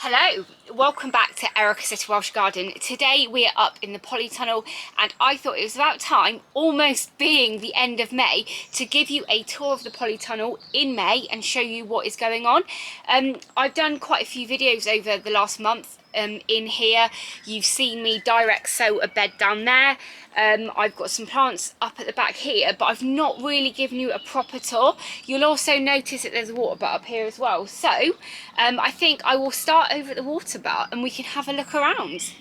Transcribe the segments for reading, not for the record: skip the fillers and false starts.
Hello, welcome back to Erica City Welsh Garden. Today we are up in the Polytunnel and I thought it was about time, almost being the end of May, to give you a tour of the Polytunnel in May and show you what is going on. I've done quite a few videos over the last month in here. You've seen me direct sow a bed down there. I've got some plants up at the back here, but I've not really given you a proper tour. You'll also notice that there's a water butt up here as well. So I think I will start over at the water butt and we can have a look around.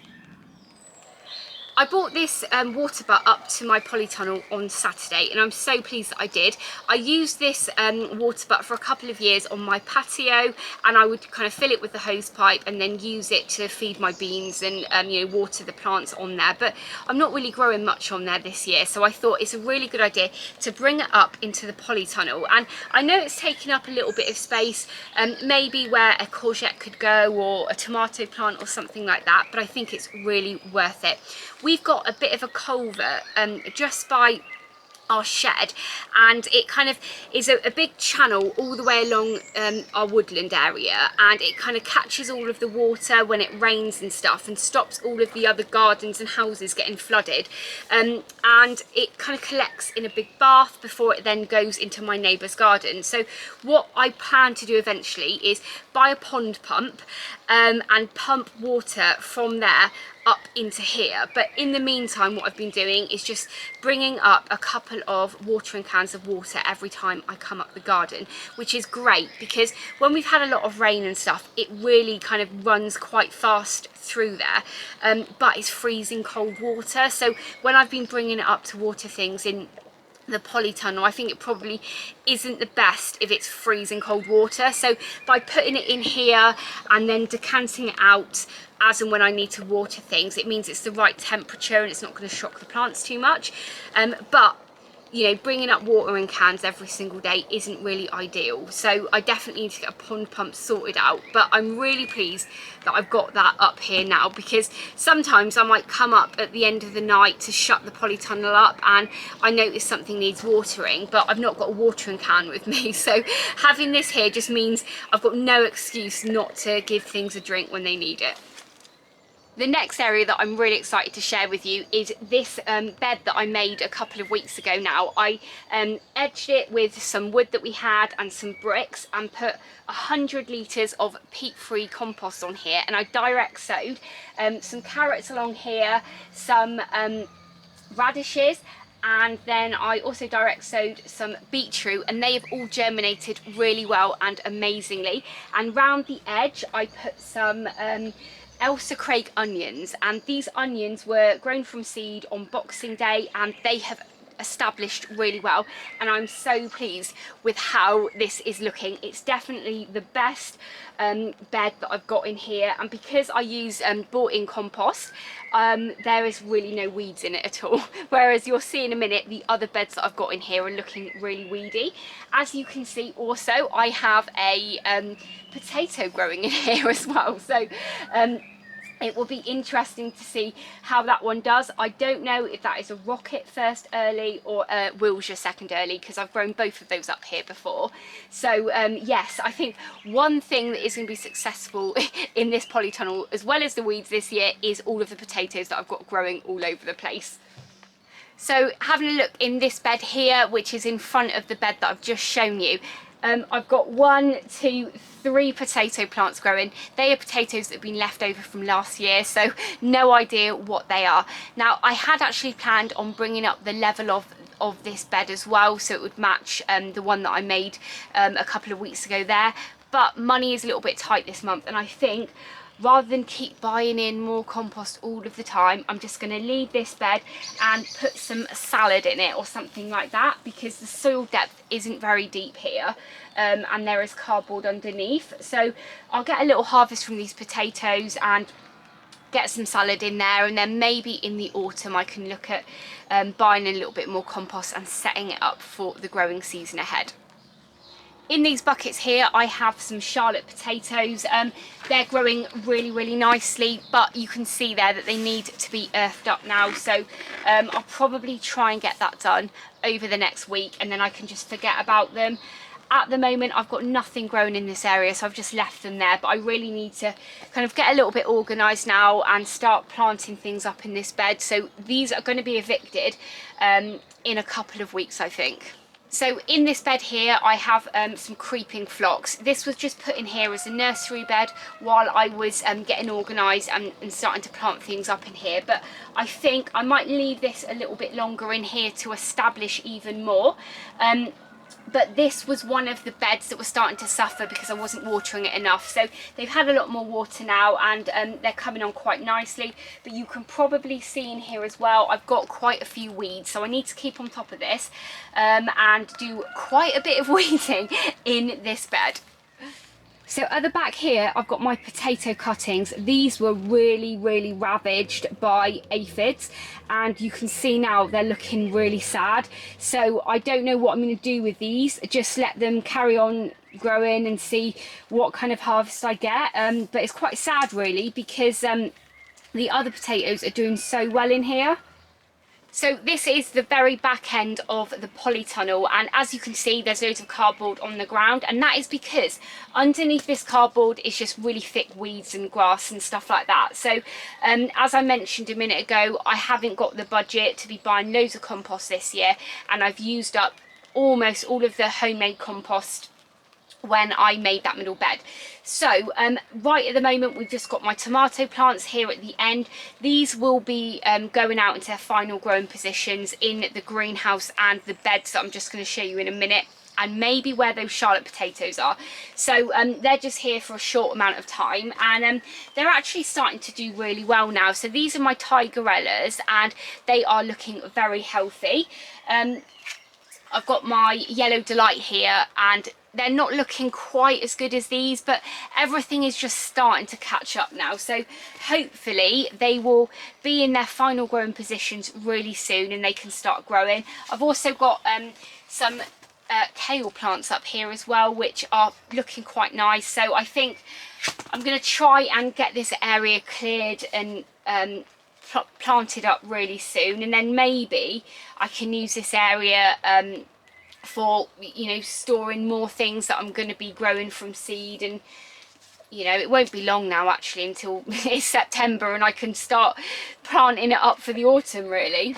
I brought this water butt up to my polytunnel on Saturday and I'm so pleased that I did. I used this water butt for a couple of years on my patio, and I would kind of fill it with the hose pipe and then use it to feed my beans and water the plants on there. But I'm not really growing much on there this year, so I thought it's a really good idea to bring it up into the polytunnel. And I know it's taking up a little bit of space, maybe where a courgette could go or a tomato plant or something like that, but I think it's really worth it. We've got a bit of a culvert just by our shed, and it kind of is a big channel all the way along our woodland area, and it kind of catches all of the water when it rains and stuff and stops all of the other gardens and houses getting flooded, and it kind of collects in a big bath before it then goes into my neighbour's garden. So what I plan to do eventually is buy a pond pump and pump water from there up into here. But in the meantime, what I've been doing is just bringing up a couple of watering cans of water every time I come up the garden, which is great because when we've had a lot of rain and stuff, it really kind of runs quite fast through there, but it's freezing cold water. So when I've been bringing it up to water things in the polytunnel, I think it probably isn't the best if it's freezing cold water. So by putting it in here and then decanting it out as and when I need to water things, it means it's the right temperature and it's not going to shock the plants too much. But bringing up watering cans every single day isn't really ideal, so I definitely need to get a pond pump sorted out. But I'm really pleased that I've got that up here now, because sometimes I might come up at the end of the night to shut the polytunnel up and I notice something needs watering, but I've not got a watering can with me. So having this here just means I've got no excuse not to give things a drink when they need it. The next area that I'm really excited to share with you is this bed that I made a couple of weeks ago now. I edged it with some wood that we had and some bricks and put 100 litres of peat-free compost on here, and I direct sowed some carrots along here, some radishes, and then I also direct sowed some beetroot, and they have all germinated really well and amazingly. And round the edge I put some Elsa Craig onions, and these onions were grown from seed on Boxing Day and they have established really well, and I'm so pleased with how this is looking. It's definitely the best bed that I've got in here, and because I use bought-in compost, there is really no weeds in it at all, whereas you'll see in a minute the other beds that I've got in here are looking really weedy. As you can see also, I have a potato growing in here as well, so it will be interesting to see how that one does. I don't know if that is a rocket first early or a Wilshire second early, because I've grown both of those up here before. So yes, I think one thing that is going to be successful in this polytunnel, as well as the weeds this year, is all of the potatoes that I've got growing all over the place. So having a look in this bed here, which is in front of the bed that I've just shown you, I've got 1, 2, 3 potato plants growing. They are potatoes that have been left over from last year, so no idea what they are. Now, I had actually planned on bringing up the level of this bed as well, so it would match the one that I made a couple of weeks ago there, but money is a little bit tight this month, and I think rather than keep buying in more compost all of the time, I'm just going to leave this bed and put some salad in it or something like that, because the soil depth isn't very deep here, and there is cardboard underneath. So I'll get a little harvest from these potatoes and get some salad in there, and then maybe in the autumn I can look at buying a little bit more compost and setting it up for the growing season ahead. In these buckets here I have some Charlotte potatoes. They're growing really nicely, but you can see there that they need to be earthed up now, so I'll probably try and get that done over the next week, and then I can just forget about them. at the moment I've got nothing growing in this area, so I've just left them there, but I really need to kind of get a little bit organised now and start planting things up in this bed. So these are going to be evicted in a couple of weeks, I think. So in this bed here I have some creeping phlox. This was just put in here as a nursery bed while I was getting organised and starting to plant things up in here, but I think I might leave this a little bit longer in here to establish even more. But this was one of the beds that was starting to suffer because I wasn't watering it enough. So they've had a lot more water now, and they're coming on quite nicely. But you can probably see in here as well, I've got quite a few weeds. So I need to keep on top of this and do quite a bit of weeding in this bed. So at the back here, I've got my potato cuttings. These were really, really ravaged by aphids, and you can see now they're looking really sad. So I don't know what I'm going to do with these. Just let them carry on growing and see what kind of harvest I get. But it's quite sad really, because the other potatoes are doing so well in here. So this is the very back end of the polytunnel, and as you can see there's loads of cardboard on the ground, and that is because underneath this cardboard is just really thick weeds and grass and stuff like that. So as I mentioned a minute ago, I haven't got the budget to be buying loads of compost this year, and I've used up almost all of the homemade compost when I made that middle bed. So right at the moment we've just got my tomato plants here at the end. These will be going out into their final growing positions in the greenhouse and the beds that I'm just going to show you in a minute, and maybe where those Charlotte potatoes are. So they're just here for a short amount of time, and they're actually starting to do really well now. So these are my tigerellas, and they are looking very healthy. I've got my yellow delight here, and they're not looking quite as good as these, but everything is just starting to catch up now. So hopefully they will be in their final growing positions really soon and they can start growing. I've also got some kale plants up here as well, which are looking quite nice. So I think I'm going to try and get this area cleared and planted up really soon, and then maybe I can use this area for, you know, storing more things that I'm going to be growing from seed. And you know, it won't be long now actually until it's September and I can start planting it up for the autumn really.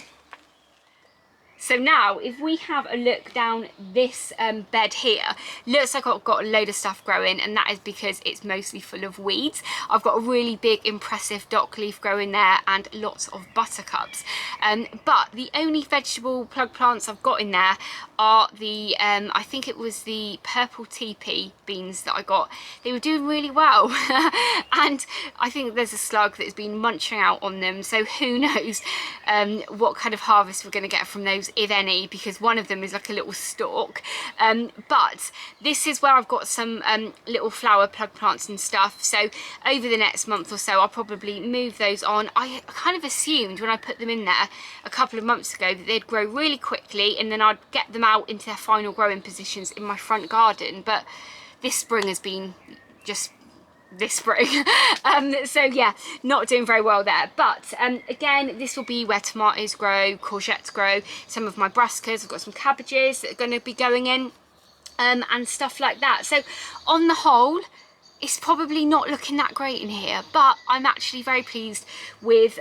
So now if we have a look down this bed here, looks like I've got a load of stuff growing, and that is because it's mostly full of weeds. I've got a really big impressive dock leaf growing there and lots of buttercups, but the only vegetable plug plants I've got in there are the I think it was the purple teepee beans that I got. They were doing really well and I think there's a slug that has been munching out on them, so who knows what kind of harvest we're going to get from those, if any, because one of them is like a little stalk. But this is where I've got some little flower plug plants and stuff, so over the next month or so I'll probably move those on. I kind of assumed when I put them in there a couple of months ago that they'd grow really quickly and then I'd get them out into their final growing positions in my front garden, but this spring has been just this spring. So yeah, not doing very well there. But again, this will be where tomatoes grow, courgettes grow, some of my brassicas. I've got some cabbages that are going to be going in and stuff like that. So on the whole, it's probably not looking that great in here, but I'm actually very pleased with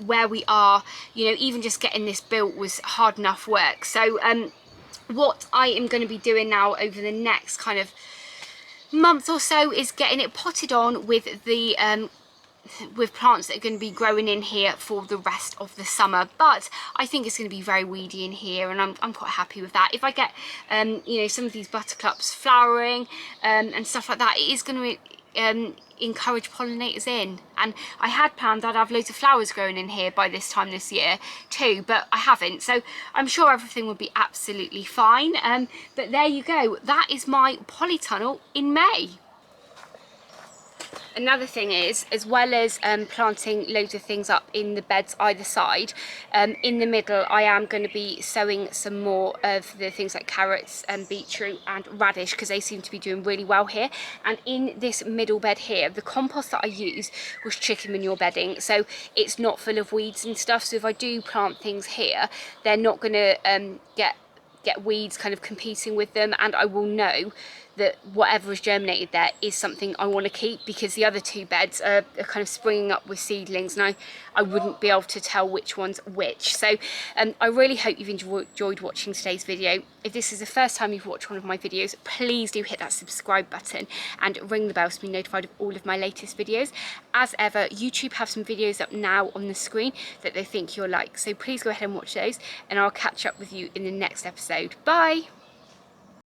where we are. You know, even just getting this built was hard enough work. So what I am going to be doing now over the next kind of month or so is getting it potted on with the with plants that are going to be growing in here for the rest of the summer. But I think it's going to be very weedy in here, and I'm quite happy with that. If I get you know, some of these buttercups flowering and stuff like that, it is going to encourage pollinators in. And I had planned I'd have loads of flowers growing in here by this time this year too, but I haven't, so I'm sure everything will be absolutely fine. But there you go, that is my polytunnel in May. Another thing is, as well as planting loads of things up in the beds either side, in the middle I am going to be sowing some more of the things like carrots and beetroot and radish, because they seem to be doing really well here. And in this middle bed here, the compost that I used was chicken manure bedding, so it's not full of weeds and stuff. So if I do plant things here, they're not going to get get weeds kind of competing with them, and I will know that whatever is germinated there is something I want to keep, because the other 2 beds are kind of springing up with seedlings, and I wouldn't be able to tell which one's which. So I really hope you've enjoyed watching today's video. If this is the first time you've watched one of my videos, please do hit that subscribe button and ring the bell to be notified of all of my latest videos. As ever, YouTube have some videos up now on the screen that they think you'll like, so please go ahead and watch those, and I'll catch up with you in the next episode. Bye!